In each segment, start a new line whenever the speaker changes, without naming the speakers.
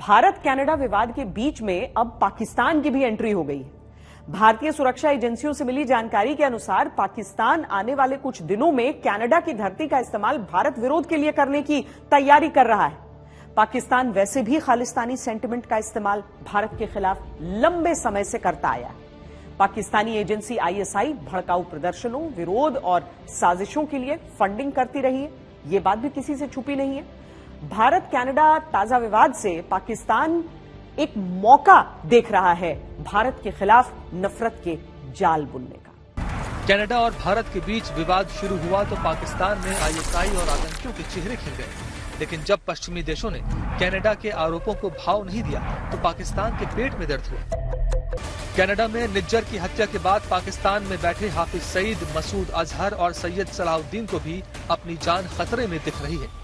Bharat Canada विवाद के बीच में अब पाकिस्तान की भी एंट्री हो गई है। भारतीय सुरक्षा एजेंसियों से मिली जानकारी के अनुसार पाकिस्तान आने वाले कुछ दिनों में कनाडा की धरती का इस्तेमाल भारत विरोध के लिए करने की तैयारी कर रहा है। पाकिस्तान वैसे भी खालिस्तानी सेंटिमेंट का इस्तेमाल भारत के खिलाफ लंबे समय से करता आया है। पाकिस्तानी एजेंसी आईएसआई भड़काऊ प्रदर्शनों, विरोध और साजिशों के लिए फंडिंग करती रही है। यह बात भी किसी से छुपी नहीं है। भारत कनाडा ताजा विवाद से पाकिस्तान एक मौका देख रहा है भारत के खिलाफ नफरत के जाल बुनने का।
कनाडा और भारत के बीच विवाद शुरू हुआ तो पाकिस्तान में आईएसआई और आतंकियों के चेहरे खिल गए, लेकिन जब पश्चिमी देशों ने कनाडा के आरोपों को भाव नहीं दिया तो पाकिस्तान के पेट में दर्द हुआ। कनाडा में निज्जर की हत्या के बाद पाकिस्तान में बैठे हाफिज सईद, मसूद अजहर और सैयद सलाहुद्दीन को भी अपनी जान खतरे में दिख रही है।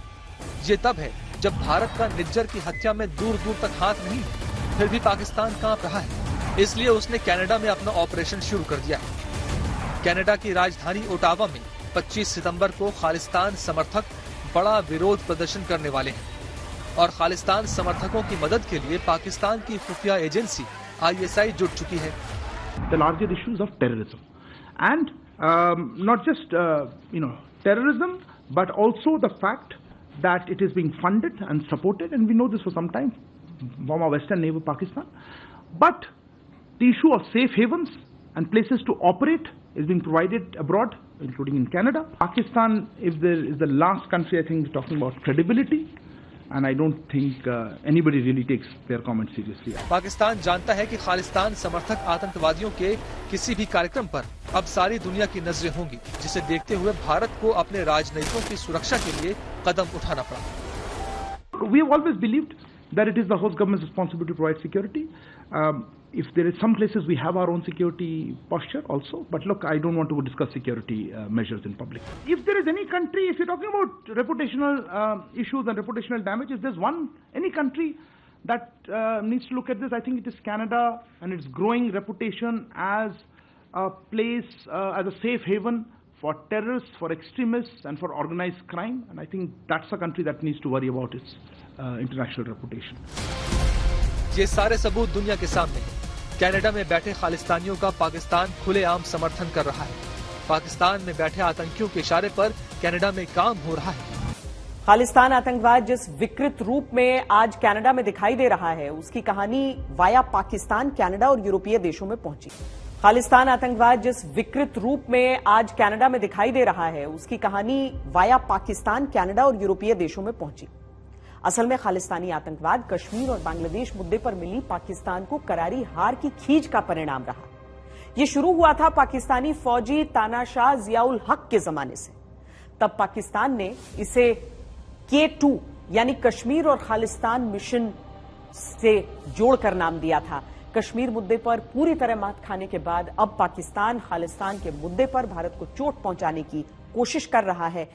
ये तब है जब भारत का निज्जर की हत्या में दूर दूर तक हाथ नहीं है, फिर भी पाकिस्तान कांप रहा है। इसलिए उसने कनाडा में अपना ऑपरेशन शुरू कर दिया है। कनाडा की राजधानी ओटावा में 25 सितंबर को खालिस्तान समर्थक बड़ा विरोध प्रदर्शन करने वाले हैं और खालिस्तान समर्थकों की मदद के लिए पाकिस्तान की खुफिया एजेंसी आईएसआई जुट चुकी है।
The larger issues of terrorism and not just terrorism, but also the fact that it is being funded and supported, and we know this for some time from our western neighbor Pakistan. But the issue of safe havens and places to operate is being provided abroad, including in Canada. Pakistan, if there is the last country, I think, talking about credibility, and I don't think anybody really takes their comments seriously.
Pakistan जानता है कि खालिस्तान समर्थक आतंकवादियों के किसी भी कार्यक्रम पर अब सारी दुनिया की नजरें होंगी, जिसे देखते हुए भारत को अपने राजनयिकों की सुरक्षा के लिए कदम उठाना पड़ा।
We have always believed that it is the host government's responsibility to provide security. If there is some places we have our own security posture also, but look, I don't want to discuss security measures in public. If there is any country, if you're talking about reputational issues and reputational damage, if there's any country that needs to look at this, I think it is Canada and its growing reputation as a place, as a safe haven for terrorists, for extremists and for organized crime, and I think that's a country that needs to worry about its international reputation.
ये सारे सबूत दुनिया के सामने हैं। Canada में बैठे खालिस्तानियों का पाकिस्तान खुलेआम समर्थन कर रहा है। पाकिस्तान में बैठे आतंकियों के इशारे पर कनाडा में काम हो रहा है।
खालिस्तान आतंकवाद जिस विकृत रूप में आज कनाडा में दिखाई दे रहा है, उसकी कहानी वाया पाकिस्तान, कनाडा और यूरोपीय देशों में पहुंची। खालिस्तान आतंकवाद जिस विकृत रूप में आज कनाडा में दिखाई दे रहा है, उसकी कहानी वाया पाकिस्तान, कनाडा और यूरोपीय देशों में पहुंची। असल में खालिस्तानी आतंकवाद कश्मीर और बांग्लादेश मुद्दे पर मिली पाकिस्तान को करारी हार की खींच का परिणाम रहा। यह शुरू हुआ था पाकिस्तानी फौजी तानाशाह जियाउल हक के जमाने से। तब पाकिस्तान ने इसे K2 यानी कश्मीर और खालिस्तान मिशन से जोड़कर नाम दिया था। कश्मीर मुद्दे पर पूरी तरह मात खाने के बाद अब पाकिस्तान खालिस्तान के मुद्दे पर भारत को चोट पहुंचाने की कोशिश कर रहा है।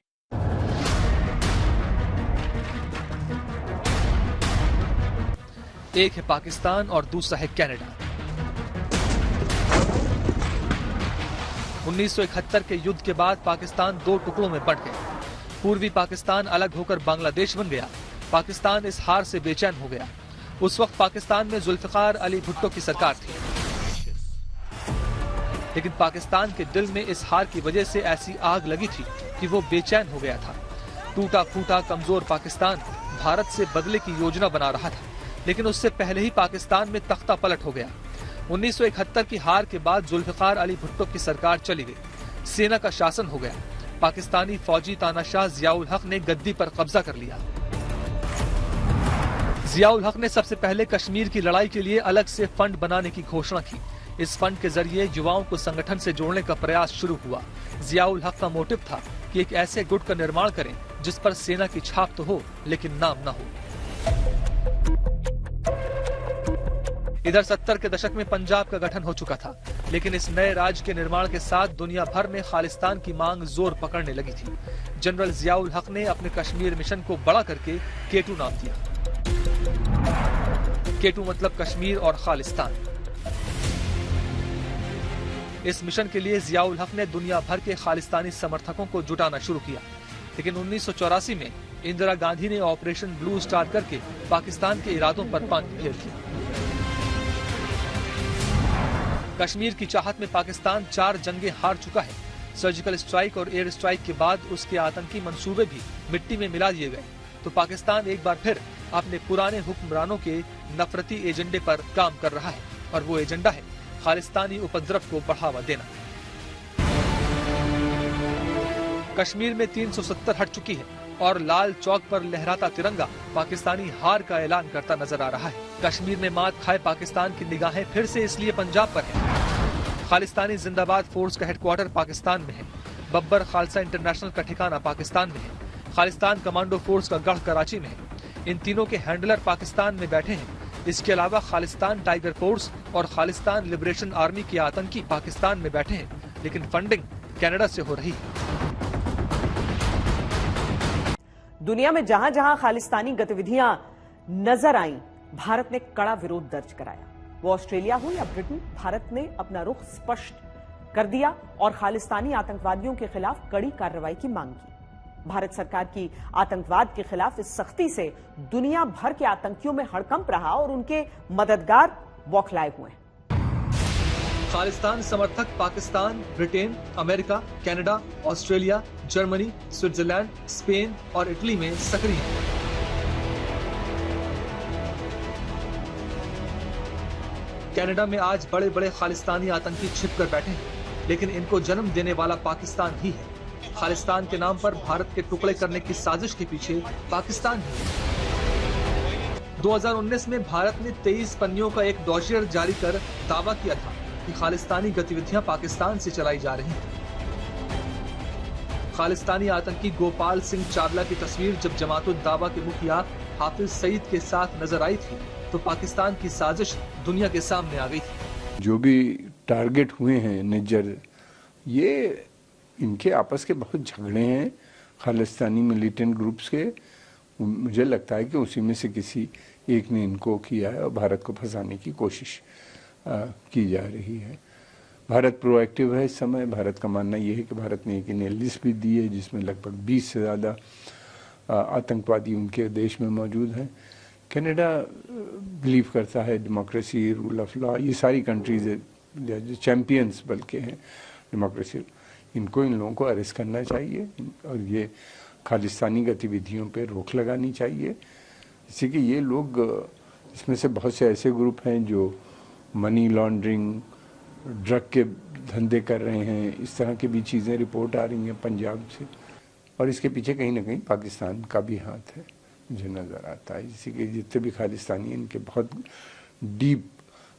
एक है पाकिस्तान और दूसरा है कनाडा। 1971 के युद्ध के बाद पाकिस्तान दो टुकड़ों में बंट गया। पूर्वी पाकिस्तान अलग होकर बांग्लादेश बन गया। पाकिस्तान इस हार से बेचैन हो गया। उस वक्त पाकिस्तान में जुल्फिकार अली भुट्टो की सरकार थी, लेकिन पाकिस्तान के दिल में इस हार की वजह से ऐसी आग लगी थी कि वो बेचैन हो गया था। टूटा फूटा कमजोर पाकिस्तान भारत से बदले की योजना बना रहा था, लेकिन उससे पहले ही पाकिस्तान में तख्ता पलट हो गया। 1971 की हार के बाद जुल्फिकार अली भुट्टो की सरकार चली गई। सेना का शासन हो गया। पाकिस्तानी फौजी तानाशाह जियाउल हक ने गद्दी पर कब्जा कर लिया। जियाउल हक ने सबसे पहले कश्मीर की लड़ाई के लिए अलग से फंड बनाने की घोषणा की। इस फंड के जरिए युवाओं को संगठन से जोड़ने का प्रयास शुरू हुआ। जियाउल हक का मोटिव था कि एक ऐसे गुट का निर्माण करें जिस पर सेना की छाप तो हो लेकिन नाम न हो। इधर 70 के दशक में पंजाब का गठन हो चुका था, लेकिन इस नए राज्य के निर्माण के साथ दुनिया भर में खालिस्तान की मांग जोर पकड़ने लगी थी। जनरल जियाउल हक ने अपने कश्मीर मिशन को बड़ा करके K2 नाम दिया। K2 मतलब कश्मीर और खालिस्तान। इस मिशन के लिए जियाउल हक ने दुनिया भर के खालिस्तानी समर्थकों को जुटाना शुरू किया, लेकिन 1984 में इंदिरा गांधी ने ऑपरेशन ब्लू स्टार करके पाकिस्तान के इरादों पर पानी फेर दिया। कश्मीर की चाहत में पाकिस्तान 4 जंगें हार चुका है। सर्जिकल स्ट्राइक और एयर स्ट्राइक के बाद उसके आतंकी मंसूबे भी मिट्टी में मिला दिए गए। तो पाकिस्तान एक बार फिर अपने पुराने हुक्मरानों के नफरती एजेंडे पर काम कर रहा है और वो एजेंडा है खालिस्तानी उपद्रव को बढ़ावा देना। कश्मीर में 370 हट चुकी है और लाल चौक पर लहराता तिरंगा पाकिस्तानी हार का ऐलान करता नजर आ रहा है। कश्मीर में मात खाए पाकिस्तान की निगाहें फिर से इसलिए पंजाब पर है। खालिस्तानी जिंदाबाद फोर्स का हेडक्वार्टर पाकिस्तान में है। बब्बर खालसा इंटरनेशनल का ठिकाना पाकिस्तान में है। खालिस्तान कमांडो फोर्स का गढ़ कराची में है। इन तीनों के हैंडलर पाकिस्तान में बैठे हैं। इसके अलावा खालिस्तान टाइगर फोर्स और खालिस्तान लिबरेशन आर्मी के आतंकी पाकिस्तान में बैठे हैं, लेकिन फंडिंग कनाडा से हो रही है।
दुनिया में जहां जहां खालिस्तानी गतिविधियां नजर आईं, भारत ने कड़ा विरोध दर्ज कराया। वो ऑस्ट्रेलिया हो या ब्रिटेन, भारत ने अपना रुख स्पष्ट कर दिया और खालिस्तानी आतंकवादियों के खिलाफ कड़ी कार्रवाई की मांग की। भारत सरकार की आतंकवाद के खिलाफ इस सख्ती से दुनिया भर के आतंकियों में हड़कंप रहा और उनके मददगार बौखलाए हुए हैं।
खालिस्तान समर्थक Pakistan, Britain, America, Canada, Australia, Germany, Switzerland, Spain और इटली में सक्रिय हैं। कनाडा में आज बड़े बड़े खालिस्तानी आतंकी छिपकर बैठे हैं, लेकिन इनको जन्म देने वाला पाकिस्तान ही है। खालिस्तान के नाम पर भारत के टुकड़े करने की साजिश के पीछे पाकिस्तान ही है। 2019 में भारत ने 23 पन्नियों का एक डॉसियर जारी कर दावा किया था कि खालिस्तानी गतिविधियां पाकिस्तान से चलाई जा रही हैं। खालिस्तानी आतंकी गोपाल सिंह चावला की तस्वीर जब जमातुल दावा के मुखिया हाफिज सईद के साथ नजर आई थी तो पाकिस्तान की साजिश दुनिया के सामने आ गई थी।
जो भी टारगेट हुए हैं निज्जर, ये इनके आपस के बहुत झगड़े हैं खालिस्तानी मिलिटेंट ग्रुप्स के। मुझे लगता है कि उसी में से किसी एक ने इनको किया है और भारत को फंसाने की कोशिश की जा रही है। भारत प्रोएक्टिव है इस समय। भारत का मानना यह है कि भारत ने एक इन्हें लिस्ट भी दी है जिसमें लगभग 20 से ज़्यादा आतंकवादी उनके देश में मौजूद हैं। कनाडा बिलीव करता है डेमोक्रेसी, रूल ऑफ लॉ, ये सारी कंट्रीज जो चैम्पियंस बल्कि हैं डेमोक्रेसी, इनको इन लोगों को अरेस्ट करना चाहिए और ये खालिस्तानी गतिविधियों पे रोक लगानी चाहिए। जैसे कि ये लोग, इसमें से बहुत से ऐसे ग्रुप हैं जो मनी लॉन्ड्रिंग, ड्रग के धंधे कर रहे हैं, इस तरह की भी चीज़ें रिपोर्ट आ रही हैं पंजाब से, और इसके पीछे कहीं ना कहीं पाकिस्तान का भी हाथ है, मुझे नज़र आता है। जैसे कि जितने भी खालिस्तानी, इनके बहुत डीप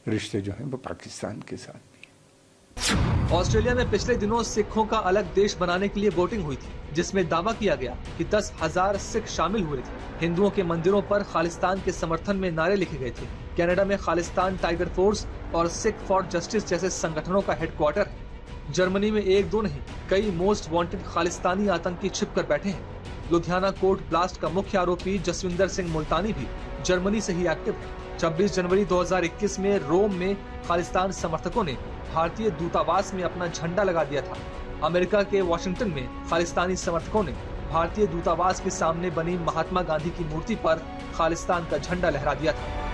रिश्ते जो हैं वो पाकिस्तान के साथ भी।
ऑस्ट्रेलिया में पिछले दिनों सिखों का अलग देश बनाने के लिए वोटिंग हुई थी, जिसमें दावा किया गया कि 10,000 सिख शामिल हुए थे। हिंदुओं के मंदिरों पर खालिस्तान के समर्थन में नारे लिखे गए थे। कनाडा में खालिस्तान टाइगर फोर्स और सिख फॉर जस्टिस जैसे संगठनों का हेडक्वार्टर है। जर्मनी में एक दो नहीं, कई मोस्ट वांटेड खालिस्तानी आतंकी छिपकर बैठे हैं। लुधियाना कोर्ट ब्लास्ट का मुख्य आरोपी जसविंदर सिंह मुल्तानी भी जर्मनी से ही एक्टिव है। 26 जनवरी 2021 में रोम में खालिस्तान समर्थकों ने भारतीय दूतावास में अपना झंडा लगा दिया था। अमेरिका के वॉशिंगटन में खालिस्तानी समर्थकों ने भारतीय दूतावास के सामने बनी महात्मा गांधी की मूर्ति पर खालिस्तान का झंडा लहरा दिया था।